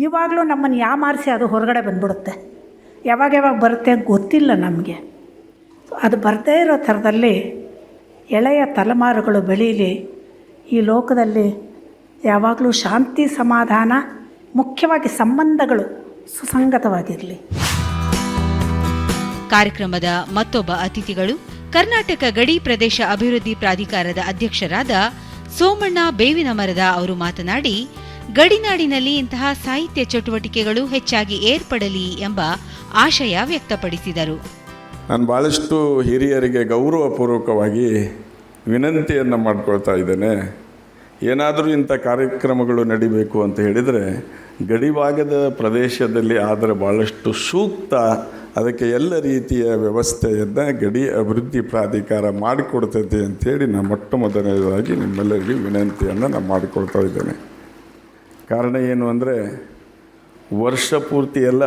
ಇವಾಗಲೂ ನಮ್ಮನ್ನು ಯಾಮಾರಿಸಿ ಅದು ಹೊರಗಡೆ ಬಂದ್ಬಿಡುತ್ತೆ. ಯಾವಾಗ ಬರುತ್ತೆ ಗೊತ್ತಿಲ್ಲ ನಮಗೆ. ಅದು ಬರದೇ ಇರೋ ಥರದಲ್ಲಿ ಎಳೆಯ ತಲೆಮಾರುಗಳು ಬೆಳೀಲಿ. ಈ ಲೋಕದಲ್ಲಿ ಯಾವಾಗಲೂ ಶಾಂತಿ ಸಮಾಧಾನ, ಮುಖ್ಯವಾಗಿ ಸಂಬಂಧಗಳು ಸುಸಂಗತವಾಗಿರಲಿ. ಕಾರ್ಯಕ್ರಮದ ಮತ್ತೊಬ್ಬ ಅತಿಥಿಗಳು ಕರ್ನಾಟಕ ಗಡಿ ಪ್ರದೇಶ ಅಭಿವೃದ್ಧಿ ಪ್ರಾಧಿಕಾರದ ಅಧ್ಯಕ್ಷರಾದ ಸೋಮಣ್ಣ ಬೇವಿನಮರದ ಅವರು ಮಾತನಾಡಿ, ಗಡಿನಾಡಿನಲ್ಲಿ ಇಂತಹ ಸಾಹಿತ್ಯ ಚಟುವಟಿಕೆಗಳು ಹೆಚ್ಚಾಗಿ ಏರ್ಪಡಲಿ ಎಂಬ ಆಶಯ ವ್ಯಕ್ತಪಡಿಸಿದರು. ನಾನು ಭಾಳಷ್ಟು ಹಿರಿಯರಿಗೆ ಗೌರವಪೂರ್ವಕವಾಗಿ ವಿನಂತಿಯನ್ನು ಮಾಡಿಕೊಳ್ತಾ ಇದ್ದೇನೆ. ಏನಾದರೂ ಇಂಥ ಕಾರ್ಯಕ್ರಮಗಳು ನಡಿಬೇಕು ಅಂತ ಹೇಳಿದರೆ ಗಡಿಭಾಗದ ಪ್ರದೇಶದಲ್ಲಿ ಆದರೆ ಭಾಳಷ್ಟು ಸೂಕ್ತ. ಅದಕ್ಕೆ ಎಲ್ಲ ರೀತಿಯ ವ್ಯವಸ್ಥೆಯನ್ನು ಗಡಿ ಅಭಿವೃದ್ಧಿ ಪ್ರಾಧಿಕಾರ ಮಾಡಿಕೊಡ್ತೈತೆ ಅಂಥೇಳಿ ನಾನು ಮೊಟ್ಟ ಮೊದಲನೇದಾಗಿ ನಿಮ್ಮೆಲ್ಲರಿಗೂ ವಿನಂತಿಯನ್ನು ನಾನು ಮಾಡಿಕೊಳ್ತಾ ಇದ್ದೇನೆ. ಕಾರಣ ಏನು ಅಂದರೆ, ವರ್ಷ ಪೂರ್ತಿ ಎಲ್ಲ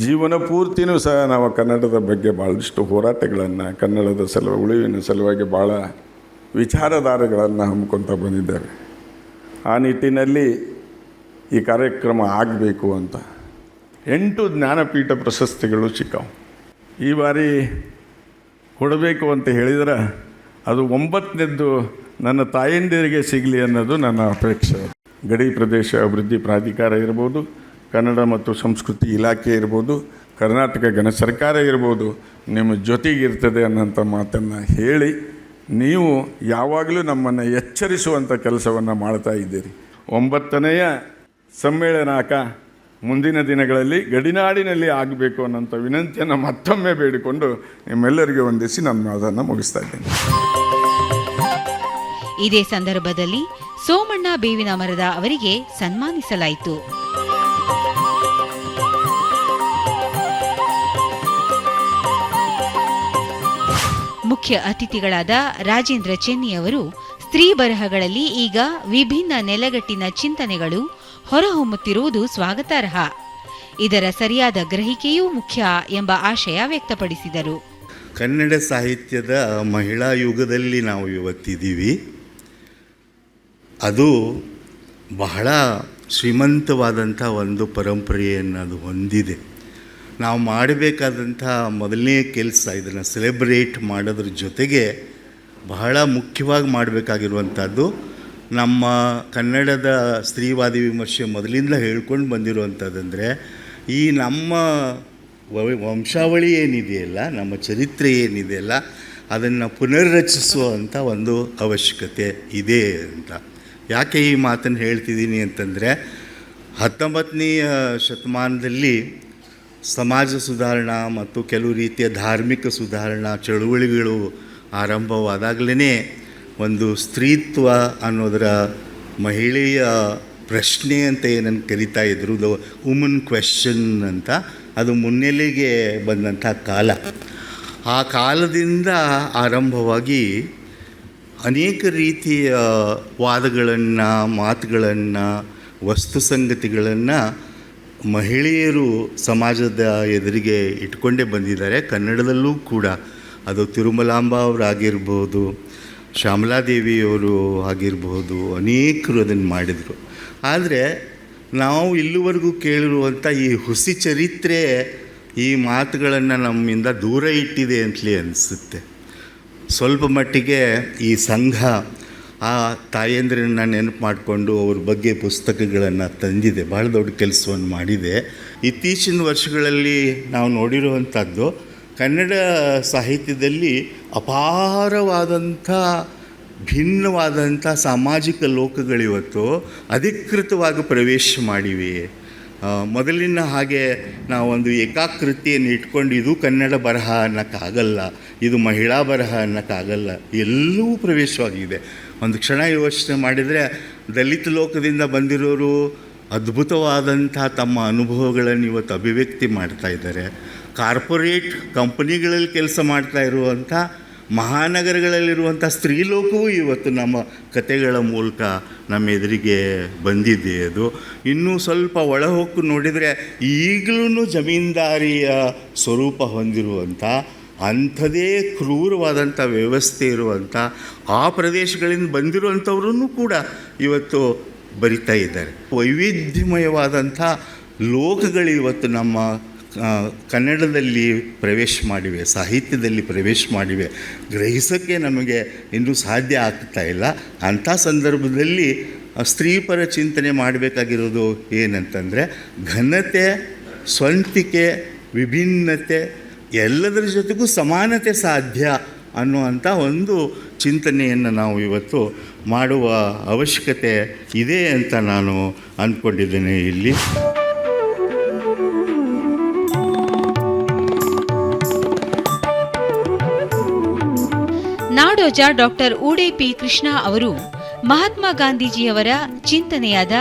ಜೀವನ ಪೂರ್ತಿನೂ ಸಹ ನಾವು ಕನ್ನಡದ ಬಗ್ಗೆ ಭಾಳಷ್ಟು ಹೋರಾಟಗಳನ್ನು, ಕನ್ನಡದ ಉಳಿವಿನ ಸಲುವಾಗಿ ಭಾಳ ವಿಚಾರಧಾರೆಗಳನ್ನು ಹಮ್ಮಿಕೊಳ್ತಾ ಬಂದಿದ್ದಾರೆ. ಆ ನಿಟ್ಟಿನಲ್ಲಿ ಈ ಕಾರ್ಯಕ್ರಮ ಆಗಬೇಕು ಅಂತ 8 ಜ್ಞಾನಪೀಠ ಪ್ರಶಸ್ತಿಗಳು ಸಿಕ್ಕಾವು. ಈ ಬಾರಿ ಕೊಡಬೇಕು ಅಂತ ಹೇಳಿದರೆ ಅದು 9ನೇದ್ದು ನನ್ನ ತಾಯಂದಿರಿಗೆ ಸಿಗಲಿ ಅನ್ನೋದು ನನ್ನ ಅಪೇಕ್ಷೆ. ಗಡಿ ಪ್ರದೇಶ ಅಭಿವೃದ್ಧಿ ಪ್ರಾಧಿಕಾರ ಇರ್ಬೋದು, ಕನ್ನಡ ಮತ್ತು ಸಂಸ್ಕೃತಿ ಇಲಾಖೆ ಇರ್ಬೋದು, ಕರ್ನಾಟಕ ಘನ ಸರ್ಕಾರ ಇರ್ಬೋದು, ನಿಮ್ಮ ಜೊತೆಗಿರ್ತದೆ ಅನ್ನೋಂಥ ಮಾತನ್ನು ಹೇಳಿ ನೀವು ಯಾವಾಗಲೂ ನಮ್ಮನ್ನು ಎಚ್ಚರಿಸುವಂಥ ಕೆಲಸವನ್ನು ಮಾಡ್ತಾ ಇದ್ದೀರಿ. 9ನೆಯ ಸಮ್ಮೇಳನಕ ಮುಂದಿನ ದಿನಗಳಲ್ಲಿ ಗಡಿನಾಡಿನಲ್ಲಿ ಆಗಬೇಕು ಅನ್ನೋಂಥ ವಿನಂತಿಯನ್ನು ಮತ್ತೊಮ್ಮೆ ಬೇಡಿಕೊಂಡು ನಿಮ್ಮೆಲ್ಲರಿಗೆ ವಂದಿಸಿ ನನ್ನ ಮಾತನ್ನು ಮುಗಿಸ್ತಾ ಇದ್ದೇನೆ. ಇದೇ ಸಂದರ್ಭದಲ್ಲಿ ಸೋಮಣ್ಣ ಬೇವಿನಮರದ ಅವರಿಗೆ ಸನ್ಮಾನಿಸಲಾಯಿತು. ಮುಖ್ಯ ಅತಿಥಿಗಳಾದ ರಾಜೇಂದ್ರ ಚೆನ್ನಿ ಅವರು ಸ್ತ್ರೀ ಬರಹಗಳಲ್ಲಿ ಈಗ ವಿಭಿನ್ನ ನೆಲೆಗಟ್ಟಿನ ಚಿಂತನೆಗಳು ಹೊರಹೊಮ್ಮುತ್ತಿರುವುದು ಸ್ವಾಗತಾರ್ಹ. ಇದರ ಸರಿಯಾದ ಗ್ರಹಿಕೆಯೂ ಮುಖ್ಯ ಎಂಬ ಆಶಯ ವ್ಯಕ್ತಪಡಿಸಿದರು. ಕನ್ನಡ ಸಾಹಿತ್ಯದ ಮಹಿಳಾ ಯುಗದಲ್ಲಿ ನಾವು ಇವತ್ತಿದ್ದೀವಿ. ಅದು ಬಹಳ ಶ್ರೀಮಂತವಾದಂಥ ಒಂದು ಪರಂಪರೆಯನ್ನು ಅದು ಹೊಂದಿದೆ. ನಾವು ಮಾಡಬೇಕಾದಂಥ ಮೊದಲನೇ ಕೆಲಸ ಇದನ್ನು ಸೆಲೆಬ್ರೇಟ್ ಮಾಡೋದ್ರ ಜೊತೆಗೆ ಬಹಳ ಮುಖ್ಯವಾಗಿ ಮಾಡಬೇಕಾಗಿರುವಂಥದ್ದು, ನಮ್ಮ ಕನ್ನಡದ ಸ್ತ್ರೀವಾದಿ ವಿಮರ್ಶೆ ಮೊದಲಿಂದ ಹೇಳ್ಕೊಂಡು ಬಂದಿರುವಂಥದ್ದಂದರೆ, ಈ ನಮ್ಮ ವಂಶಾವಳಿ ಏನಿದೆಯಲ್ಲ, ನಮ್ಮ ಚರಿತ್ರೆ ಏನಿದೆಯಲ್ಲ, ಅದನ್ನು ಪುನರ್ರಚಿಸುವಂಥ ಒಂದು ಅವಶ್ಯಕತೆ ಇದೆ ಅಂತ. ಯಾಕೆ ಈ ಮಾತನ್ನು ಹೇಳ್ತಿದ್ದೀನಿ ಅಂತಂದರೆ, 19ನೇ ಶತಮಾನದಲ್ಲಿ ಸಮಾಜ ಸುಧಾರಣಾ ಮತ್ತು ಕೆಲವು ರೀತಿಯ ಧಾರ್ಮಿಕ ಸುಧಾರಣಾ ಚಳುವಳಿಗಳು ಆರಂಭವಾದಾಗಲೇ ಒಂದು ಸ್ತ್ರೀತ್ವ ಅನ್ನೋದರ ಮಹಿಳೆಯ ಪ್ರಶ್ನೆ ಅಂತ ಏನನ್ನು ಕರಿತಾ ಇದ್ರು, ದ ವುಮನ್ ಕ್ವೆಶ್ಚನ್ ಅಂತ, ಅದು ಮುನ್ನೆಲೆಗೆ ಬಂದಂಥ ಕಾಲ. ಆ ಕಾಲದಿಂದ ಆರಂಭವಾಗಿ ಅನೇಕ ರೀತಿಯ ವಾದಗಳನ್ನು, ಮಾತುಗಳನ್ನು, ವಸ್ತು ಸಂಗತಿಗಳನ್ನು ಮಹಿಳೆಯರು ಸಮಾಜದ ಎದುರಿಗೆ ಇಟ್ಕೊಂಡೇ ಬಂದಿದ್ದಾರೆ. ಕನ್ನಡದಲ್ಲೂ ಕೂಡ ಅದು ತಿರುಮಲಾಂಬ ಅವರಾಗಿರ್ಬೋದು, ಶ್ಯಾಮಲಾದೇವಿಯವರು ಆಗಿರಬಹುದು, ಅನೇಕರು ಅದನ್ನು ಮಾಡಿದರು. ಆದರೆ ನಾವು ಇಲ್ಲಿವರೆಗೂ ಕೇಳಿರುವಂಥ ಈ ಹುಸಿ ಚರಿತ್ರೆ ಈ ಮಾತುಗಳನ್ನು ನಮ್ಮಿಂದ ದೂರ ಇಟ್ಟಿದೆ ಅಂತಲೇ ಅನಿಸುತ್ತೆ. ಸ್ವಲ್ಪ ಮಟ್ಟಿಗೆ ಈ ಸಂಘ ಆ ತಾಯಂದ್ರನ್ನ ನೆನಪು ಮಾಡಿಕೊಂಡು ಅವ್ರ ಬಗ್ಗೆ ಪುಸ್ತಕಗಳನ್ನು ತಂದಿದೆ, ಭಾಳ ದೊಡ್ಡ ಕೆಲಸವನ್ನು ಮಾಡಿದೆ. ಇತ್ತೀಚಿನ ವರ್ಷಗಳಲ್ಲಿ ನಾವು ನೋಡಿರುವಂಥದ್ದು ಕನ್ನಡ ಸಾಹಿತ್ಯದಲ್ಲಿ ಅಪಾರವಾದಂಥ ಭಿನ್ನವಾದಂಥ ಸಾಮಾಜಿಕ ಲೋಕಗಳಿವತ್ತು ಅಧಿಕೃತವಾಗಿ ಪ್ರವೇಶ ಮಾಡಿವೆ. ಮೊದಲಿನ ಹಾಗೆ ನಾವೊಂದು ಏಕಾಕೃತಿಯನ್ನು ಇಟ್ಕೊಂಡು ಇದು ಕನ್ನಡ ಬರಹ ಅನ್ನೋಕ್ಕಾಗಲ್ಲ, ಇದು ಮಹಿಳಾ ಬರಹ ಅನ್ನೋಕ್ಕಾಗಲ್ಲ, ಎಲ್ಲವೂ ಪ್ರವೇಶವಾಗಿದೆ. ಒಂದು ಕ್ಷಣ ಯೋಚನೆ ಮಾಡಿದರೆ ದಲಿತ ಲೋಕದಿಂದ ಬಂದಿರೋರು ಅದ್ಭುತವಾದಂಥ ತಮ್ಮ ಅನುಭವಗಳನ್ನು ಇವತ್ತು ಅಭಿವ್ಯಕ್ತಿ ಮಾಡ್ತಾಯಿದ್ದಾರೆ. ಕಾರ್ಪೊರೇಟ್ ಕಂಪನಿಗಳಲ್ಲಿ ಕೆಲಸ ಮಾಡ್ತಾ ಇರುವಂಥ ಮಹಾನಗರಗಳಲ್ಲಿರುವಂಥ ಸ್ತ್ರೀಲೋಕವೂ ಇವತ್ತು ನಮ್ಮ ಕತೆಗಳ ಮೂಲಕ ನಮ್ಮ ಎದುರಿಗೆ ಬಂದಿದೆ. ಅದು ಇನ್ನೂ ಸ್ವಲ್ಪ ಒಳಹೊಕ್ಕು ನೋಡಿದರೆ ಈಗಲೂ ಜಮೀನ್ದಾರಿಯ ಸ್ವರೂಪ ಹೊಂದಿರುವಂಥ ಅಂಥದೇ ಕ್ರೂರವಾದಂಥ ವ್ಯವಸ್ಥೆ ಇರುವಂಥ ಆ ಪ್ರದೇಶಗಳಿಂದ ಬಂದಿರುವಂಥವ್ರೂ ಕೂಡ ಇವತ್ತು ಬರಿತಾ ಇದ್ದಾರೆ. ವೈವಿಧ್ಯಮಯವಾದಂಥ ಲೋಕಗಳು ಇವತ್ತು ನಮ್ಮ ಕನ್ನಡದಲ್ಲಿ ಪ್ರವೇಶ ಮಾಡಿವೆ, ಸಾಹಿತ್ಯದಲ್ಲಿ ಪ್ರವೇಶ ಮಾಡಿವೆ. ಗ್ರಹಿಸೋಕ್ಕೆ ನಮಗೆ ಇನ್ನೂ ಸಾಧ್ಯ ಆಗ್ತಾ ಇಲ್ಲ. ಅಂಥ ಸಂದರ್ಭದಲ್ಲಿ ಸ್ತ್ರೀಪರ ಚಿಂತನೆ ಮಾಡಬೇಕಾಗಿರೋದು ಏನಂತಂದರೆ ಘನತೆ, ಸ್ವಂತಿಕೆ, ವಿಭಿನ್ನತೆ ಎಲ್ಲದರ ಜೊತೆಗೂ ಸಮಾನತೆ ಸಾಧ್ಯ ಅನ್ನುವಂಥ ಒಂದು ಚಿಂತನೆಯನ್ನು ನಾವು ಇವತ್ತು ಮಾಡುವ ಅವಶ್ಯಕತೆ ಇದೆ ಅಂತ ನಾನು ಅಂದ್ಕೊಂಡಿದ್ದೇನೆ. ಇಲ್ಲಿ ನಾಡೋಜ ಡಾಕ್ಟರ್ ಉಡುಪಿ ಕೃಷ್ಣ ಅವರು ಮಹಾತ್ಮ ಗಾಂಧೀಜಿಯವರ ಚಿಂತನೆಯಾದ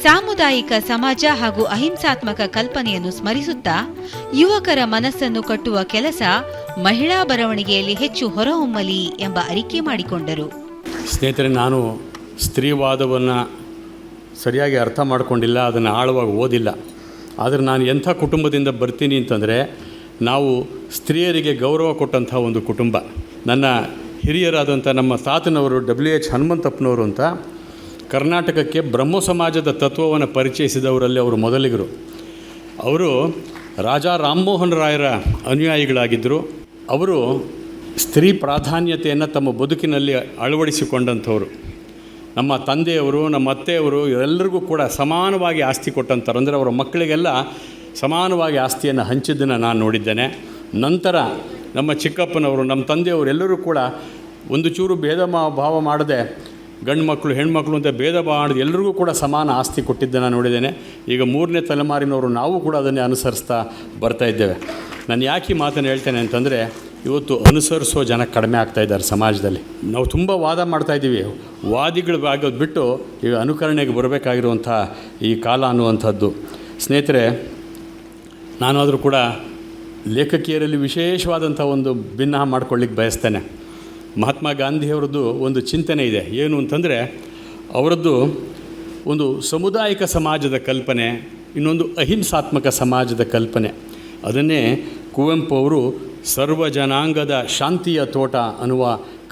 ಸಾಮುದಾಯಿಕ ಸಮಾಜ ಹಾಗೂ ಅಹಿಂಸಾತ್ಮಕ ಕಲ್ಪನೆಯನ್ನು ಸ್ಮರಿಸುತ್ತಾ ಯುವಕರ ಮನಸ್ಸನ್ನು ಕಟ್ಟುವ ಕೆಲಸ ಮಹಿಳಾ ಬರವಣಿಗೆಯಲ್ಲಿ ಹೆಚ್ಚು ಹೊರಹೊಮ್ಮಲಿ ಎಂಬ ಅರಿಕೆ ಮಾಡಿಕೊಂಡರು. ಸ್ನೇಹಿತರೆ, ನಾನು ಸ್ತ್ರೀವಾದವನ್ನು ಸರಿಯಾಗಿ ಅರ್ಥ ಮಾಡಿಕೊಂಡಿಲ್ಲ, ಅದನ್ನು ಆಳವಾಗಿ ಓದಿಲ್ಲ. ಆದರೆ ನಾನು ಎಂಥ ಕುಟುಂಬದಿಂದ ಬರ್ತೀನಿ ಅಂತಂದರೆ ನಾವು ಸ್ತ್ರೀಯರಿಗೆ ಗೌರವ ಕೊಟ್ಟಂಥ ಒಂದು ಕುಟುಂಬ. ನನ್ನ ಹಿರಿಯರಾದಂಥ ನಮ್ಮ ತಾತನವರು WH ಹನುಮಂತಪ್ಪನವರು ಅಂತ ಕರ್ನಾಟಕಕ್ಕೆ ಬ್ರಹ್ಮ ಸಮಾಜದ ತತ್ವವನ್ನು ಪರಿಚಯಿಸಿದವರಲ್ಲಿ ಅವರು ಮೊದಲಿಗರು. ಅವರು ರಾಜಾ ರಾಮಮೋಹನ್ ರಾಯರ ಅನುಯಾಯಿಗಳಾಗಿದ್ದರು. ಅವರು ಸ್ತ್ರೀ ಪ್ರಾಧಾನ್ಯತೆಯನ್ನು ತಮ್ಮ ಬದುಕಿನಲ್ಲಿ ಅಳವಡಿಸಿಕೊಂಡಂಥವ್ರು. ನಮ್ಮ ತಂದೆಯವರು, ನಮ್ಮ ಅತ್ತೆಯವರು ಎಲ್ಲರಿಗೂ ಕೂಡ ಸಮಾನವಾಗಿ ಆಸ್ತಿ ಕೊಟ್ಟಂಥವ್ರು. ಅಂದರೆ ಅವರ ಮಕ್ಕಳಿಗೆಲ್ಲ ಸಮಾನವಾಗಿ ಆಸ್ತಿಯನ್ನು ಹಂಚಿದ್ದನ್ನು ನಾನು ನೋಡಿದ್ದೇನೆ. ನಂತರ ನಮ್ಮ ಚಿಕ್ಕಪ್ಪನವರು, ನಮ್ಮ ತಂದೆಯವರು ಎಲ್ಲರೂ ಕೂಡ ಒಂದು ಚೂರು ಭೇದ ಭಾವ ಮಾಡದೆ ಗಂಡು ಮಕ್ಕಳು ಹೆಣ್ಮಕ್ಳು ಅಂತ ಭೇದ ಭಾವ ಮಾಡದೆ ಎಲ್ಲರಿಗೂ ಕೂಡ ಸಮಾನ ಆಸ್ತಿ ಕೊಟ್ಟಿದ್ದನ್ನು ನೋಡಿದ್ದೇನೆ. ಈಗ 3ನೇ ತಲೆಮಾರಿನವರು ನಾವು ಕೂಡ ಅದನ್ನೇ ಅನುಸರಿಸ್ತಾ ಬರ್ತಾ ಇದ್ದೇವೆ. ನಾನು ಯಾಕೆ ಈ ಮಾತನ್ನು ಹೇಳ್ತೇನೆ ಅಂತಂದರೆ ಇವತ್ತು ಅನುಸರಿಸೋ ಜನ ಕಡಿಮೆ ಆಗ್ತಾಯಿದ್ದಾರೆ ಸಮಾಜದಲ್ಲಿ. ನಾವು ತುಂಬ ವಾದ ಮಾಡ್ತಾಯಿದ್ದೀವಿ, ವಾದಿಗಳಾಗೋದು ಬಿಟ್ಟು ಈಗ ಅನುಕರಣೆಗೆ ಬರಬೇಕಾಗಿರುವಂಥ ಈ ಕಾಲ ಅನ್ನುವಂಥದ್ದು. ಸ್ನೇಹಿತರೆ, ನಾನಾದರೂ ಕೂಡ ಲೇಖಕಿಯರಲ್ಲಿ ವಿಶೇಷವಾದಂಥ ಒಂದು ಭಿನ್ನ ಮಾಡ್ಕೊಳ್ಳಿಕ್ಕೆ ಬಯಸ್ತೇನೆ. ಮಹಾತ್ಮ ಗಾಂಧಿಯವರದ್ದು ಒಂದು ಚಿಂತನೆ ಇದೆ. ಏನು ಅಂತಂದರೆ ಅವರದ್ದು ಒಂದು ಸಾಮುದಾಯಿಕ ಸಮಾಜದ ಕಲ್ಪನೆ, ಇನ್ನೊಂದು ಅಹಿಂಸಾತ್ಮಕ ಸಮಾಜದ ಕಲ್ಪನೆ. ಅದನ್ನೇ ಕುವೆಂಪು ಅವರು ಸರ್ವ ಜನಾಂಗದ ಶಾಂತಿಯ ತೋಟ ಅನ್ನುವ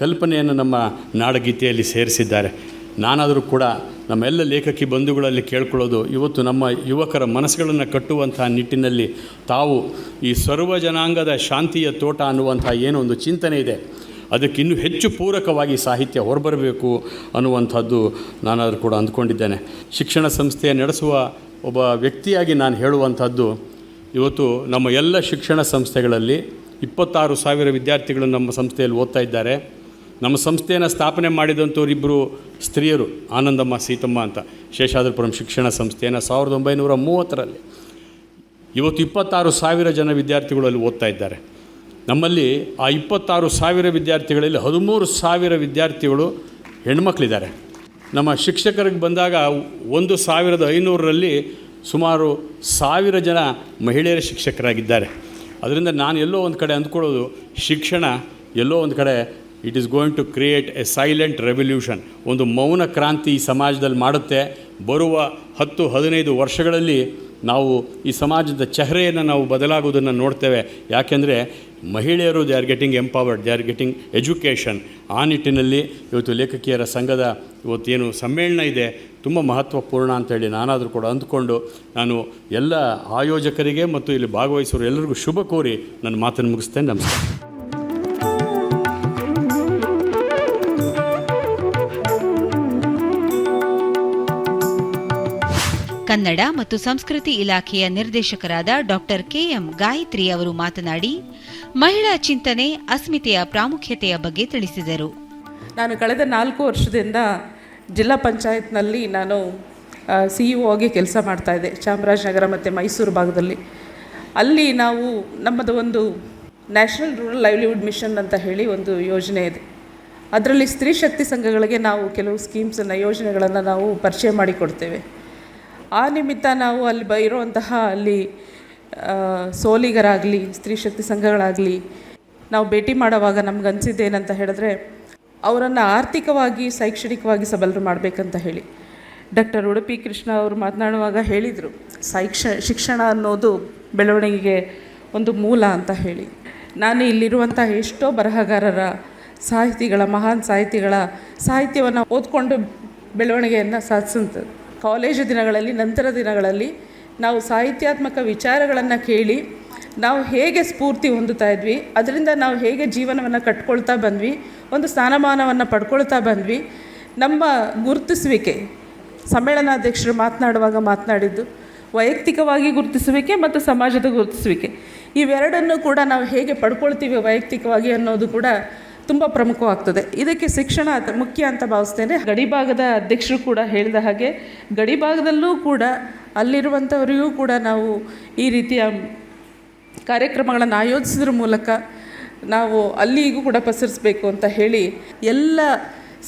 ಕಲ್ಪನೆಯನ್ನು ನಮ್ಮ ನಾಡಗೀತೆಯಲ್ಲಿ ಸೇರಿಸಿದ್ದಾರೆ. ನಾನಾದರೂ ಕೂಡ ನಮ್ಮೆಲ್ಲ ಲೇಖಕಿ ಬಂಧುಗಳಲ್ಲಿ ಕೇಳ್ಕೊಳ್ಳೋದು, ಇವತ್ತು ನಮ್ಮ ಯುವಕರ ಮನಸ್ಸುಗಳನ್ನು ಕಟ್ಟುವಂಥ ನಿಟ್ಟಿನಲ್ಲಿ ತಾವು ಈ ಸರ್ವ ಜನಾಂಗದ ಶಾಂತಿಯ ತೋಟ ಅನ್ನುವಂಥ ಏನೋ ಒಂದು ಚಿಂತನೆ ಇದೆ, ಅದಕ್ಕೆ ಇನ್ನೂ ಹೆಚ್ಚು ಪೂರಕವಾಗಿ ಸಾಹಿತ್ಯ ಹೊರಬರಬೇಕು ಅನ್ನುವಂಥದ್ದು ನಾನಾದರೂ ಕೂಡ ಅಂದ್ಕೊಂಡಿದ್ದೇನೆ. ಶಿಕ್ಷಣ ಸಂಸ್ಥೆ ನಡೆಸುವ ಒಬ್ಬ ವ್ಯಕ್ತಿಯಾಗಿ ನಾನು ಹೇಳುವಂಥದ್ದು, ಇವತ್ತು ನಮ್ಮ ಎಲ್ಲ ಶಿಕ್ಷಣ ಸಂಸ್ಥೆಗಳಲ್ಲಿ 26,000 ವಿದ್ಯಾರ್ಥಿಗಳು ನಮ್ಮ ಸಂಸ್ಥೆಯಲ್ಲಿ ಓದ್ತಾ ಇದ್ದಾರೆ. ನಮ್ಮ ಸಂಸ್ಥೆಯನ್ನು ಸ್ಥಾಪನೆ ಮಾಡಿದಂಥವರಿಬ್ಬರು ಸ್ತ್ರೀಯರು, ಆನಂದಮ್ಮ ಸೀತಮ್ಮ ಅಂತ, ಶೇಷಾದ್ರಿಪುರಂ ಶಿಕ್ಷಣ ಸಂಸ್ಥೆಯನ್ನು 1930ರಲ್ಲಿ. ಇವತ್ತು 26,000 ಜನ ವಿದ್ಯಾರ್ಥಿಗಳಲ್ಲಿ ಓದ್ತಾ ಇದ್ದಾರೆ. ನಮ್ಮಲ್ಲಿ ಆ 26,000 ವಿದ್ಯಾರ್ಥಿಗಳಲ್ಲಿ 13,000 ವಿದ್ಯಾರ್ಥಿಗಳು ಹೆಣ್ಮಕ್ಳಿದ್ದಾರೆ. ನಮ್ಮ ಶಿಕ್ಷಕರಿಗೆ ಬಂದಾಗ 1,500ರಲ್ಲಿ ಸುಮಾರು 1,000 ಜನ ಮಹಿಳೆಯರ ಶಿಕ್ಷಕರಾಗಿದ್ದಾರೆ. ಅದರಿಂದ ನಾನು ಎಲ್ಲೋ ಒಂದು ಕಡೆ ಅಂದ್ಕೊಳ್ಳೋದು, ಶಿಕ್ಷಣ ಎಲ್ಲೋ ಒಂದು ಕಡೆ it is going to create a silent revolution, ಒಂದು ಮೌನ ಕ್ರಾಂತಿ ಈ ಸಮಾಜದಲ್ಲಿ ಮಾಡುತ್ತೆ. ಬರುವ 10-15 ವರ್ಷಗಳಲ್ಲಿ ನಾವು ಈ ಸಮಾಜದ ಚೆಹರೆಯನ್ನು ನಾವು ಬದಲಾಗೋದನ್ನು ನೋಡ್ತೇವೆ. ಯಾಕೆಂದರೆ ಮಹಿಳೆಯರು they are getting empowered, they are getting education. ಆ ನಿಟ್ಟಿನಲ್ಲಿ ಇವತ್ತು ಲೇಖಕಿಯರ ಸಂಘದ ಇವತ್ತೇನು ಸಮ್ಮೇಳನ ಇದೆ ತುಂಬ ಮಹತ್ವಪೂರ್ಣ ಅಂತೇಳಿ ನಾನಾದರೂ ಕೂಡ ಅಂದ್ಕೊಂಡು ನಾನು ಎಲ್ಲ ಆಯೋಜಕರಿಗೆ ಮತ್ತು ಇಲ್ಲಿ ಭಾಗವಹಿಸೋರು ಎಲ್ಲರಿಗೂ ಶುಭ ಕೋರಿ ನನ್ನ ಮಾತನ್ನು ಮುಗಿಸ್ತೇನೆ. ನಮಸ್ಕಾರ. ಕನ್ನಡ ಮತ್ತು ಸಂಸ್ಕೃತಿ ಇಲಾಖೆಯ ನಿರ್ದೇಶಕರಾದ ಡಾಕ್ಟರ್ ಕೆಎಂ ಗಾಯತ್ರಿ ಅವರು ಮಾತನಾಡಿ ಮಹಿಳಾ ಚಿಂತನೆ ಅಸ್ಮಿತೆಯ ಪ್ರಾಮುಖ್ಯತೆಯ ಬಗ್ಗೆ ತಿಳಿಸಿದರು. ನಾನು ಕಳೆದ 4 ವರ್ಷದಿಂದ ಜಿಲ್ಲಾ ಪಂಚಾಯತ್ನಲ್ಲಿ ನಾನು CEO ಆಗಿ ಕೆಲಸ ಮಾಡ್ತಾಯಿದ್ದೆ, ಚಾಮರಾಜನಗರ ಮತ್ತು ಮೈಸೂರು ಭಾಗದಲ್ಲಿ. ಅಲ್ಲಿ ನಾವು ನಮ್ಮದು ಒಂದು ನ್ಯಾಷನಲ್ ರೂರಲ್ ಲೈವ್ಲಿಹುಡ್ ಮಿಷನ್ ಅಂತ ಹೇಳಿ ಒಂದು ಯೋಜನೆ ಇದೆ. ಅದರಲ್ಲಿ ಸ್ತ್ರೀ ಶಕ್ತಿ ಸಂಘಗಳಿಗೆ ನಾವು ಕೆಲವು ಸ್ಕೀಮ್ಸನ್ನು, ಯೋಜನೆಗಳನ್ನು ನಾವು ಪರಿಚಯ ಮಾಡಿಕೊಡ್ತೇವೆ. ಆ ನಿಮಿತ್ತ ನಾವು ಅಲ್ಲಿ ಇರುವಂತಹ ಅಲ್ಲಿ ಸೋಲಿಗರಾಗಲಿ, ಸ್ತ್ರೀ ಶಕ್ತಿ ಸಂಘಗಳಾಗಲಿ ನಾವು ಭೇಟಿ ಮಾಡುವಾಗ ನಮಗನ್ಸಿದ್ದೇನಂತ ಹೇಳಿದ್ರೆ, ಅವರನ್ನು ಆರ್ಥಿಕವಾಗಿ ಶೈಕ್ಷಣಿಕವಾಗಿ ಸಬಲರು ಮಾಡಬೇಕಂತ ಹೇಳಿ. ಡಾಕ್ಟರ್ ಉಡುಪಿ ಕೃಷ್ಣ ಅವರು ಮಾತನಾಡುವಾಗ ಹೇಳಿದರು, ಶಿಕ್ಷಣ ಅನ್ನೋದು ಬೆಳವಣಿಗೆಗೆ ಒಂದು ಮೂಲ ಅಂತ ಹೇಳಿ. ನಾನು ಇಲ್ಲಿರುವಂಥ ಎಷ್ಟೋ ಬರಹಗಾರರ, ಸಾಹಿತಿಗಳ, ಮಹಾನ್ ಸಾಹಿತಿಗಳ ಸಾಹಿತ್ಯವನ್ನು ಓದ್ಕೊಂಡು ಬೆಳವಣಿಗೆಯನ್ನು ಸಾಧಿಸುವಂಥದ್ದು. ಕಾಲೇಜು ದಿನಗಳಲ್ಲಿ, ನಂತರ ದಿನಗಳಲ್ಲಿ ನಾವು ಸಾಹಿತ್ಯಾತ್ಮಕ ವಿಚಾರಗಳನ್ನು ಕೇಳಿ ನಾವು ಹೇಗೆ ಸ್ಫೂರ್ತಿ ಹೊಂದುತ್ತಾ ಇದ್ವಿ, ಅದರಿಂದ ನಾವು ಹೇಗೆ ಜೀವನವನ್ನು ಕಟ್ಕೊಳ್ತಾ ಬಂದ್ವಿ, ಒಂದು ಸ್ಥಾನಮಾನವನ್ನು ಪಡ್ಕೊಳ್ತಾ ಬಂದ್ವಿ. ನಮ್ಮ ಗುರುತಿಸುವಿಕೆ, ಸಮ್ಮೇಳನಾಧ್ಯಕ್ಷರು ಮಾತನಾಡುವಾಗ ಮಾತನಾಡಿದ್ದು ವೈಯಕ್ತಿಕವಾಗಿ ಗುರುತಿಸುವಿಕೆ ಮತ್ತು ಸಮಾಜದ ಗುರುತಿಸುವಿಕೆ, ಇವೆರಡನ್ನೂ ಕೂಡ ನಾವು ಹೇಗೆ ಪಡ್ಕೊಳ್ತೀವಿ ವೈಯಕ್ತಿಕವಾಗಿ ಅನ್ನೋದು ಕೂಡ ತುಂಬ ಪ್ರಮುಖವಾಗ್ತದೆ. ಇದಕ್ಕೆ ಶಿಕ್ಷಣ ಮುಖ್ಯ ಅಂತ ಭಾವಿಸ್ತೇನೆ. ಗಡಿಭಾಗದ ಅಧ್ಯಕ್ಷರು ಕೂಡ ಹೇಳಿದ ಹಾಗೆ ಗಡಿಭಾಗದಲ್ಲೂ ಕೂಡ ಅಲ್ಲಿರುವಂಥವರಿಗೂ ಕೂಡ ನಾವು ಈ ರೀತಿಯ ಕಾರ್ಯಕ್ರಮಗಳನ್ನು ಆಯೋಜಿಸೋದ್ರ ಮೂಲಕ ನಾವು ಅಲ್ಲಿಗೂ ಕೂಡ ಪಸರಿಸಬೇಕು ಅಂತ ಹೇಳಿ ಎಲ್ಲ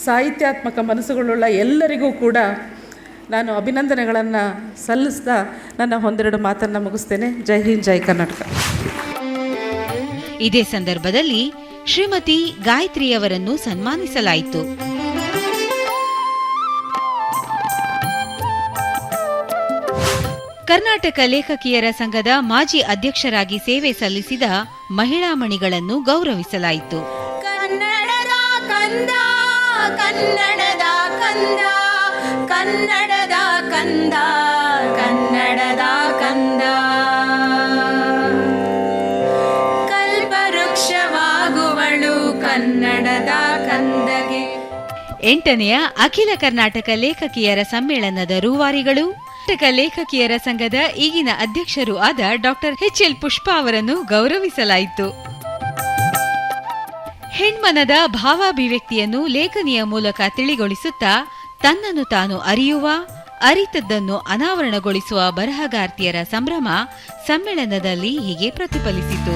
ಸಾಹಿತ್ಯಾತ್ಮಕ ಮನಸ್ಸುಗಳುಳ್ಳ ಎಲ್ಲರಿಗೂ ಕೂಡ ನಾನು ಅಭಿನಂದನೆಗಳನ್ನು ಸಲ್ಲಿಸ್ತಾ ನನ್ನ ಒಂದೆರಡು ಮಾತನ್ನು ಮುಗಿಸ್ತೇನೆ. ಜೈ ಹಿಂದ್, ಜೈ ಕರ್ನಾಟಕ. ಇದೇ ಸಂದರ್ಭದಲ್ಲಿ ಶ್ರೀಮತಿ ಗಾಯತ್ರಿಯವರನ್ನು ಸನ್ಮಾನಿಸಲಾಯಿತು. ಕರ್ನಾಟಕ ಲೇಖಕಿಯರ ಸಂಘದ ಮಾಜಿ ಅಧ್ಯಕ್ಷರಾಗಿ ಸೇವೆ ಸಲ್ಲಿಸಿದ ಮಹಿಳಾ ಮಣಿಗಳನ್ನು ಗೌರವಿಸಲಾಯಿತು. ಕನ್ನಡದ ಕಂದ, ಕನ್ನಡದ ಕಂದ, ಕನ್ನಡದ ಕಂದ, ಕನ್ನಡದ ಕಂದ, ಕಲ್ಪವೃಕ್ಷವಾಗುವಳು ಕನ್ನಡದ ಕಂದಗೆ. 8ನೆಯ ಅಖಿಲ ಕರ್ನಾಟಕ ಲೇಖಕಿಯರ ಸಮ್ಮೇಳನದ ರೂವಾರಿಗಳು, ಕರ್ನಾಟಕ ಲೇಖಕಿಯರ ಸಂಘದ ಈಗಿನ ಅಧ್ಯಕ್ಷರೂ ಆದ ಡಾಕ್ಟರ್ ಎಚ್.ಎಲ್. ಪುಷ್ಪ ಅವರನ್ನು ಗೌರವಿಸಲಾಯಿತು. ಹೆಣ್ಮನದ ಭಾವಾಭಿವ್ಯಕ್ತಿಯನ್ನು ಲೇಖನಿಯ ಮೂಲಕ ತಿಳಿಗೊಳಿಸುತ್ತಾ ತನ್ನನ್ನು ತಾನು ಅರಿಯುವ, ಅರಿತದ್ದನ್ನು ಅನಾವರಣಗೊಳಿಸುವ ಬರಹಗಾರ್ತಿಯರ ಸಂಭ್ರಮ ಸಮ್ಮೇಳನದಲ್ಲಿ ಹೀಗೆ ಪ್ರತಿಫಲಿಸಿತು.